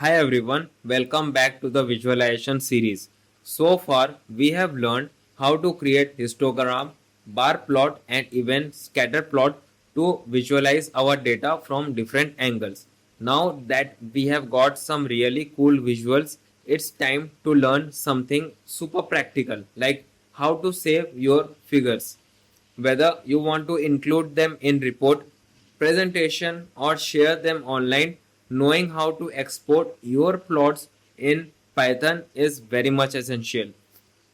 Hi everyone, welcome back to the visualization series. So far, we have learned how to create histogram, bar plot and even scatter plot to visualize our data from different angles. Now that we have got some really cool visuals, it's time to learn something super practical like how to save your figures. Whether you want to include them in report, presentation or share them online, knowing how to export your plots in Python is very much essential.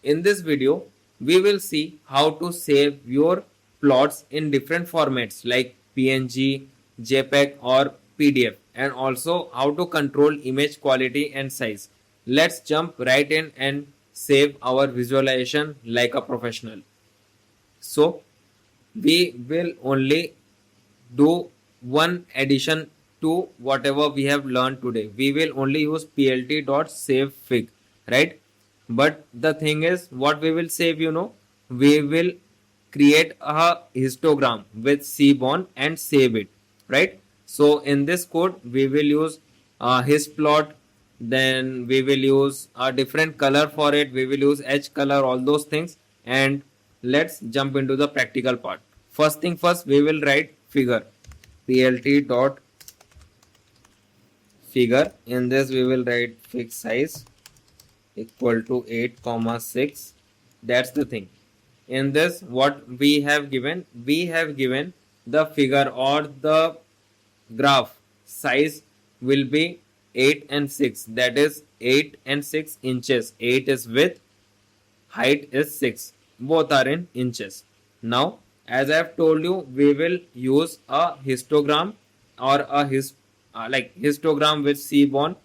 In this video, we will see how to save your plots in different formats like PNG, JPEG or PDF, and also how to control image quality and size. Let's jump right in and save our visualization like a professional. So we will only do one addition to whatever we have learned today. We will only use plt.savefig, right? But the thing is, what we will save, we will create a histogram with Seaborn and save it, right? So in this code, we will use his plot, then we will use a different color for it, we will use edge color, all those things. And let's jump into the practical part. First thing first, we will write figure plt dot figure. In this we will write fixed size equal to 8 comma 6. That's the thing. In this, what we have given, the figure or the graph size will be 8 and 6, that is 8 and 6 inches. 8 is width, height is 6, both are in inches. Now as I have told you, we will use a histogram or a histogram with Seaborn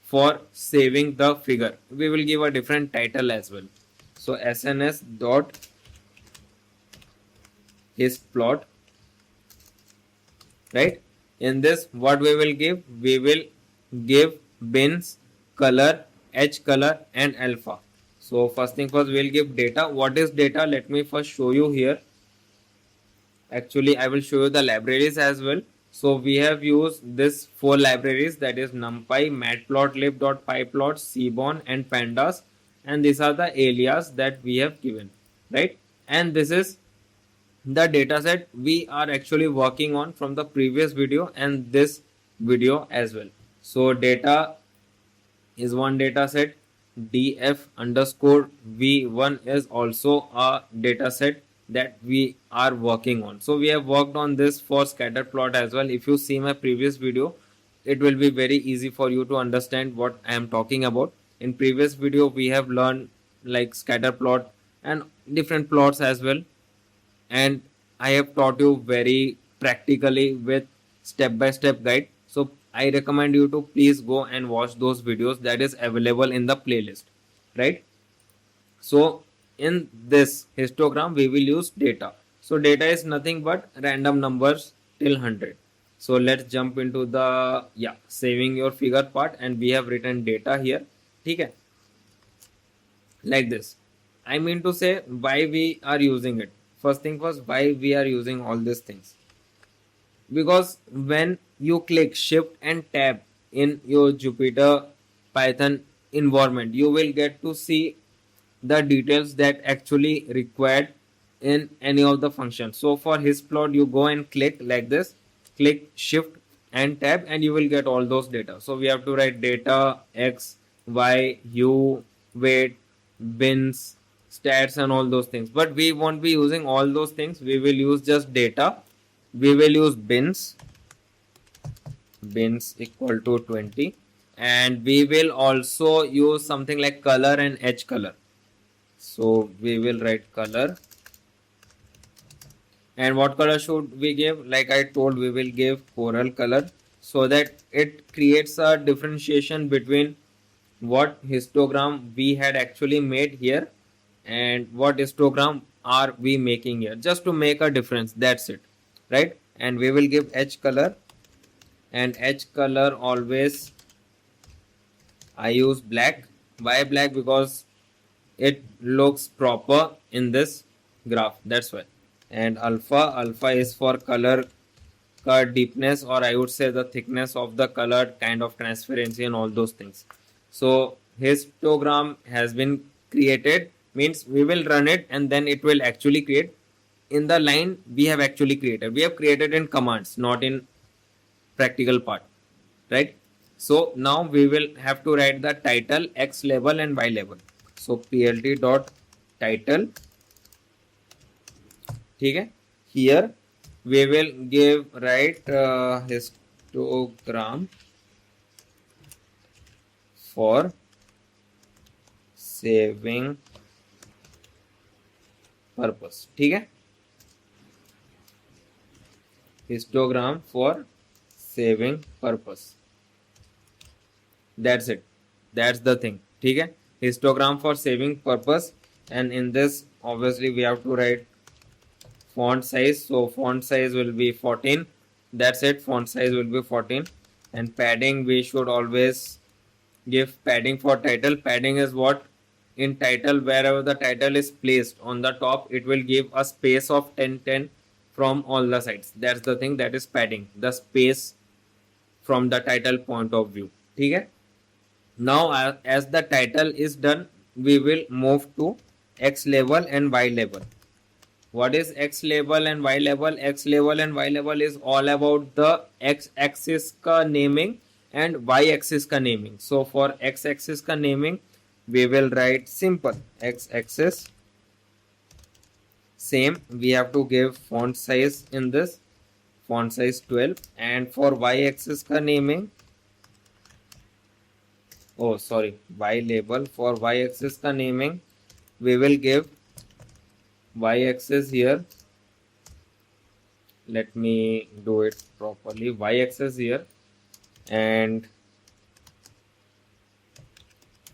for saving the figure. We will give a different title as well. So sns dot his plot, right? In this, what we will give, we will give bins, color, edge color and alpha. So first thing first, we will give data. What is data? Let me first show you here. Actually, I will show you the libraries as well. So we have used this 4 libraries, that is NumPy, Matplotlib, PyPlot, Seaborn and Pandas, and these are the alias that we have given, right? And this is the dataset we are actually working on from the previous video and this video as well. So data is one dataset, df underscore v1 is also a dataset that we are working on. So we have worked on this for scatter plot as well. If you see my previous video, it will be very easy for you to understand what I am talking about. In previous video, we have learned like scatter plot and different plots as well, and I have taught you very practically with step by step guide. So I recommend you to please go and watch those videos that is available in the playlist, right? So in this histogram we will use data. So data is nothing but random numbers till 100. So let's jump into the saving your figure part, and we have written data here. Okay, like this. I mean to say why we are using it. First thing first, why we are using all these things, because when you click shift and tab in your Jupyter Python environment, you will get to see the details that actually required in any of the functions. So for his plot, you go and click like this, click shift and tab, and you will get all those data. So we have to write data, x, y, u, weight, bins, stats and all those things, but we won't be using all those things. We will use just data. We will use bins equal to 20, and we will also use something like color and edge color. So we will write color, and what color should we give? Like I told, we will give coral color, so that it creates a differentiation between what histogram we had actually made here and what histogram are we making here, just to make a difference. That's it, right? And we will give edge color, and edge color always I use black. Why black? Because it looks proper in this graph, that's why. And alpha is for color deepness, or I would say the thickness of the color, kind of transparency and all those things. So histogram has been created, means we will run it and then it will actually create in the line we have actually created. We have created in commands, not in practical part, right? So now we will have to write the title, X label and Y label. So plt dot title, ठीक है. Here we will give histogram for saving purpose, ठीक है. Histogram for saving purpose. That's it. That's the thing. ठीक है. Histogram for saving purpose. And in this, obviously, we have to write font size. So font size will be 14. That's it. Font size will be 14. And padding, we should always give padding for title. Padding is what? In title, wherever the title is placed on the top, it will give a space of 10 from all the sides. That's the thing, that is padding, the space from the title point of view. ठीक है. Now as the title is done, we will move to X label and Y label. What is X label and Y label? X label and Y label is all about the X axis का naming and Y axis का naming. So for X axis का naming, we will write simple X axis. Same, we have to give font size in this, font size 12. And for Y axis का naming, oh sorry, Y label, for Y axis का naming, we will give Y axis here. Let me do it properly. Y axis here, and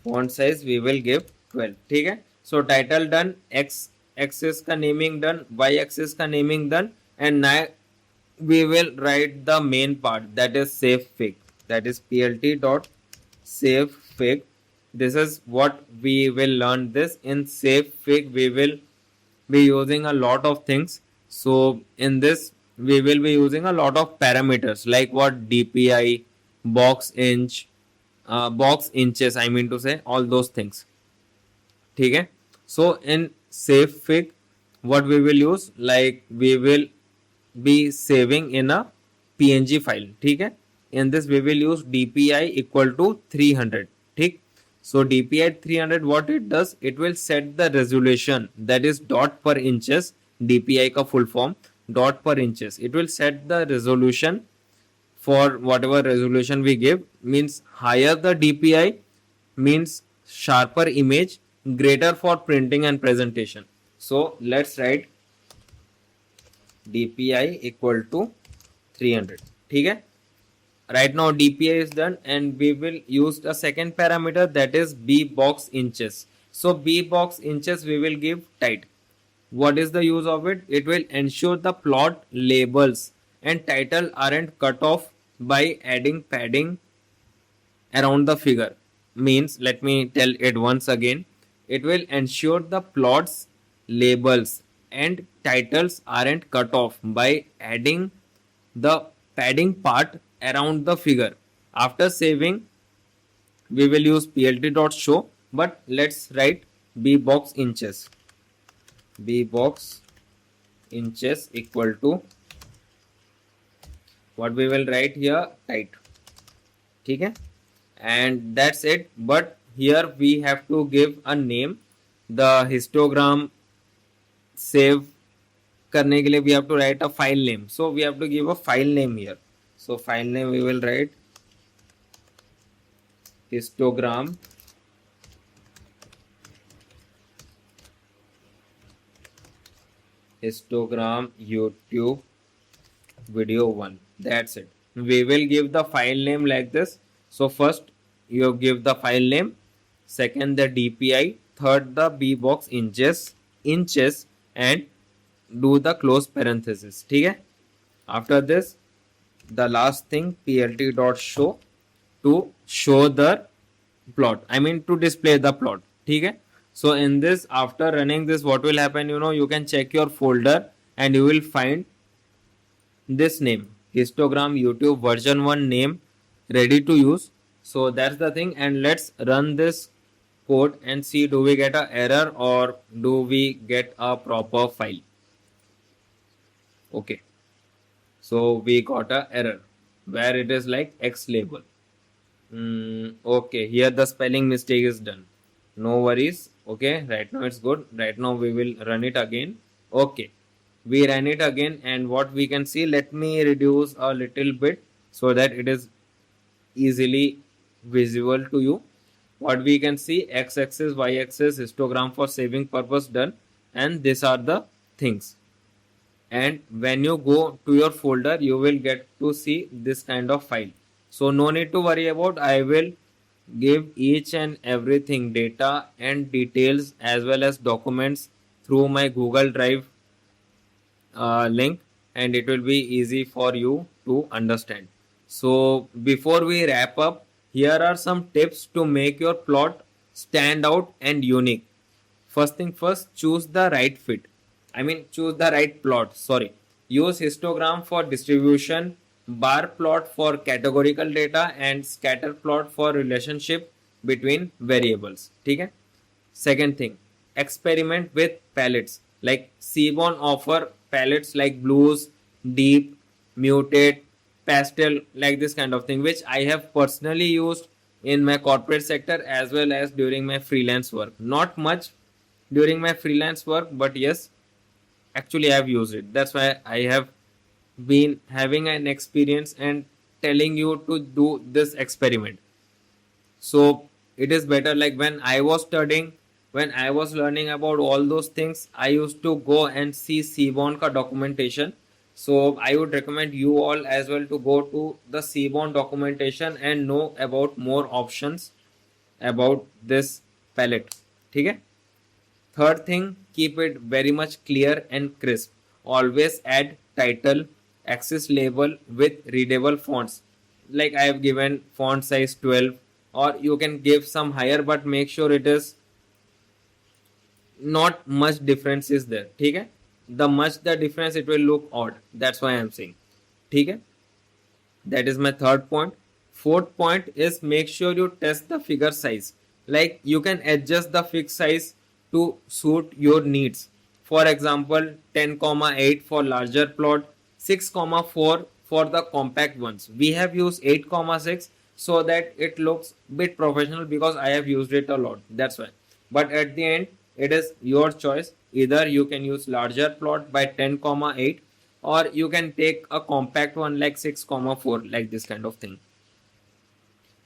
font size we will give 12. ठीक है. So title done, X axis का naming done, Y axis का naming done, and now we will write the main part, that is save fig. That is plt dot save fig. This is what we will learn this in save fig. We will be using a lot of things. So in this we will be using a lot of parameters, like what? DPI, box inch, box inches, I mean to say, all those things. ठीक है. So in save fig, what we will use, like we will be saving in a PNG file. ठीक है. In this we will use DPI equal to 300. ठीक. So DPI 300, what it does, it will set the resolution, that is dot per inches. DPI का full form, dot per inches. It will set the resolution for whatever resolution we give. Means higher the DPI means sharper image, greater for printing and presentation. So let's write DPI equal to 300. ठीक है. Right now DPI is done, and we will use the second parameter, that is B box inches. So B box inches we will give tight. What is the use of it? It will ensure the plot labels and title aren't cut off by adding padding around the figure. Means, let me tell it once again. It will ensure the plots, labels and titles aren't cut off by adding the padding part around the figure. After saving, we will use plt.show, but let's write B box inches. B box inches equal to, what we will write here, tight. ठीक है. And that's it. But here we have to give a name. The histogram save करने के लिए we have to write a file name. So we have to give a file name here. So file name we will write histogram YouTube video 1. That's it. We will give the file name like this. So first you give the file name, second the DPI, third the B box inches, and do the close parenthesis. ठीक है. After this, the last thing, plt.show, to show the plot, I mean to display the plot. ठीक है. So in this, after running this, what will happen, you can check your folder and you will find this name. histogram YouTube version 1 name ready to use. So that's the thing, and let's run this code and see, do we get a error or do we get a proper file. Okay, so we got a error where it is like X label. Okay, here the spelling mistake is done. No worries. Okay, right now it's good. Right now we will run it again. Okay, we ran it again, and what we can see, let me reduce a little bit so that it is easily visible to you. What we can see, x axis, y axis, histogram for saving purpose done, and these are the things. And when you go to your folder, you will get to see this kind of file. So no need to worry about. I will give each and everything, data and details as well as documents, through my Google Drive link, and it will be easy for you to understand. So before we wrap up, here are some tips to make your plot stand out and unique. First thing first, choose the right fit. Choose the right plot. Sorry. Use histogram for distribution, bar plot for categorical data, and scatter plot for relationship between variables. Okay? Second thing, experiment with palettes. Like Seaborn offer palettes like blues, deep, muted, pastel, like this kind of thing, which I have personally used in my corporate sector as well as during my freelance work. Not much during my freelance work, but yes, actually I have used it. That's why I have been having an experience and telling you to do this experiment. So it is better, like when I was studying, when I was learning about all those things, I used to go and see Seaborn ka documentation. So I would recommend you all as well to go to the Seaborn documentation and know about more options about this palette. Okay? Third thing, keep it very much clear and crisp. Always add title, axis label with readable fonts. Like I have given font size 12, or you can give some higher, but make sure it is not much difference is there. Okay? The much the difference, it will look odd. That's why I am saying. Okay? That is my third point. Fourth point is, make sure you test the figure size. Like you can adjust the figure size to suit your needs. For example, 10,8 for larger plot, 6,4 for the compact ones. We have used 8,6 so that it looks bit professional because I have used it a lot. That's why. But at the end, it is your choice. Either you can use larger plot by 10,8, or you can take a compact one like 6,4, like this kind of thing.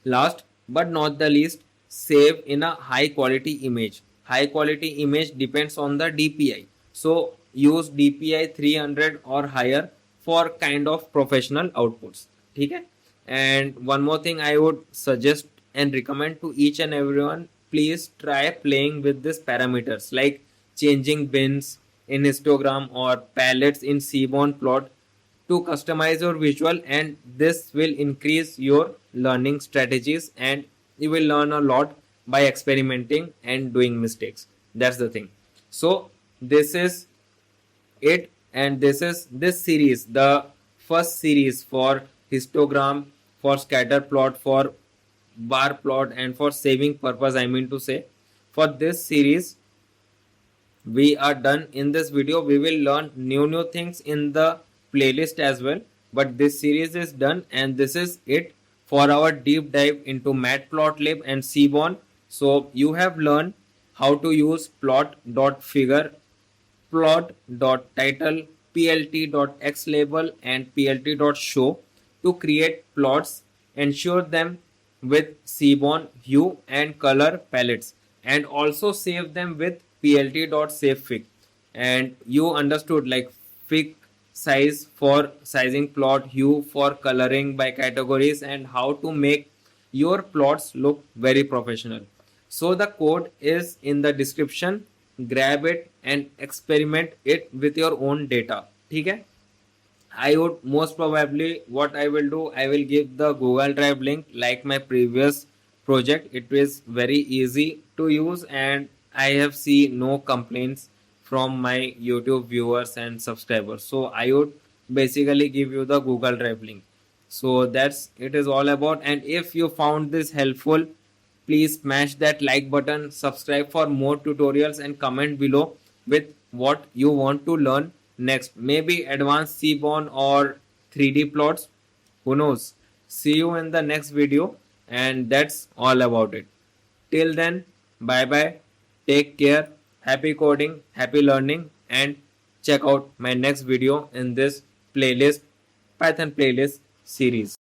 Last but not the least, save in a high quality image. High quality image depends on the DPI. So use DPI 300 or higher for kind of professional outputs. Okay? And one more thing I would suggest and recommend to each and everyone, please try playing with these parameters like changing bins in histogram or palettes in Seaborn plot to customize your visual, and this will increase your learning strategies, and you will learn a lot by experimenting and doing mistakes. That's the thing. So this is it, and this is this series, the first series for histogram, for scatter plot, for bar plot, and for saving purpose, I mean to say. For this series we are done. In this video we will learn new things in the playlist as well, but this series is done, and this is it for our deep dive into Matplotlib and Seaborn. So you have learned how to use plot.figure, plot.title, plt.xlabel, and plt.show to create plots. Ensure them with Seaborn hue and color palettes, and also save them with plt.savefig. And you understood like fig size for sizing plot, hue for coloring by categories, and how to make your plots look very professional. So the code is in the description. Grab it and experiment it with your own data. Okay? I would most probably, what I will do, I will give the Google Drive link like my previous project. It is very easy to use, and I have seen no complaints from my YouTube viewers and subscribers. So I would basically give you the Google Drive link. So that's it is all about. And if you found this helpful, please smash that like button, subscribe for more tutorials, and comment below with what you want to learn next. Maybe advanced Seaborn or 3D plots. Who knows? See you in the next video, and that's all about it. Till then, bye bye. Take care. Happy coding, happy learning, and check out my next video in this playlist, Python playlist series.